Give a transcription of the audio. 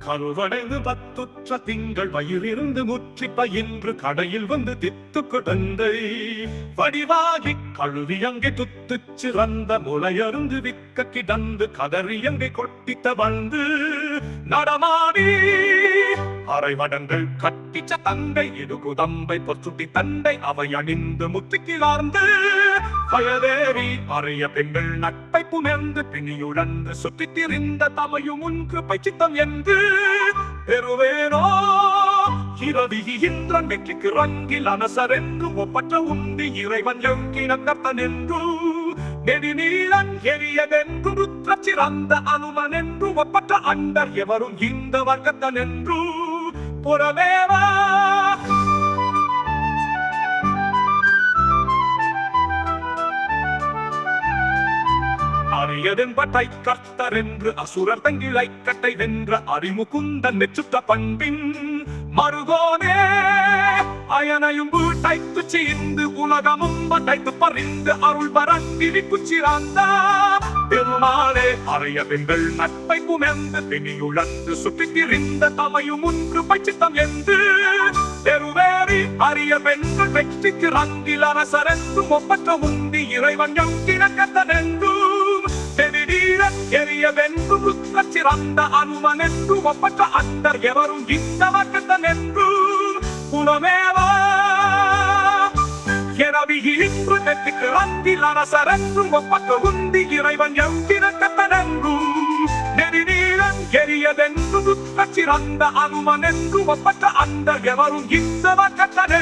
கருவடைந்து பத்துற்ற திங்கள் வயிறிருந்து முற்றி பயின்று கடையில் வந்து தித்து குடந்தை வடிவாகி கழுவி அங்கே துத்து சிறந்த முளையருந்து விக்க கிடந்து கதறி அங்கே கொட்டித்த வந்து நடமாடி அரைவடங்கள் கட்டிச்ச தந்தை இடுகுதம்பை பொற்றுட்டி தந்தை அவை அணிந்து முத்திக்கிளார்ந்து பயதேறி அறைய பெண்கள் நட்பை புணர்ந்து பிணியுழந்து சுற்றி திரிந்த தமையும் உன்கு பைச்சித்தம் என்று பெறுவேனோ இரவிகி இந்திரன் வெற்றிக்கு ரங்கில் அனசரென்று ஒப்பற்ற உந்தி இறைவன் எங்கினத்தன் என்று நெடுநீளன் எரியதென்று ருத்ர சிறந்த அனுமன் என்று ஒப்பற்ற அண்டர் எவரும் இந்த வர்க்கத்தன் என்று புறமேவா அரியதென்பட்டை கர்த்தர் என்று அசுரர் தங்கிழை கட்டை வென்ற அறிமுகுந்தன் நெச்சுத்த பண்பின் மருகோனே அயனையும் வீட்டைத்து சீர்ந்து உலகமும் பட்டைத்து பறிந்து அருள் பரங்கிரி குச்சிராந்த பெருமாளே அறைய பெண்கள் நட்பை புமெந்து பிணியுழந்து சுற்றி திரிந்த தமையும் உன்று பட்சித்தம் என்று பெருவேறி அரிய பெண்கள் வெற்றிக்கு ரங்கில் அரசரென்றும் ஒப்பற்ற உந்தி இறைவன் எங்கினக்கத்தன் என்றும் எரிய வென்று ருத்ர சிறந்த அனுமன் என்று ஒப்பற்ற அண்டர் எவரும் இந்த வர்க்கத்தன் என்று புலமேவா இரவிகி இன்று நெற்றிக்கு ரங்கில் அரசரென்றும் ஒப்பற்ற உந்தி இறைவன் எங்கினக்கத்தன் என்றும் நெடுநீளன் எரியதென்று ருத்ர சிறந்த அனுமன் என்று ஒப்பற்ற அண்டர் எவரும் இந்த வர்க்கத்தன்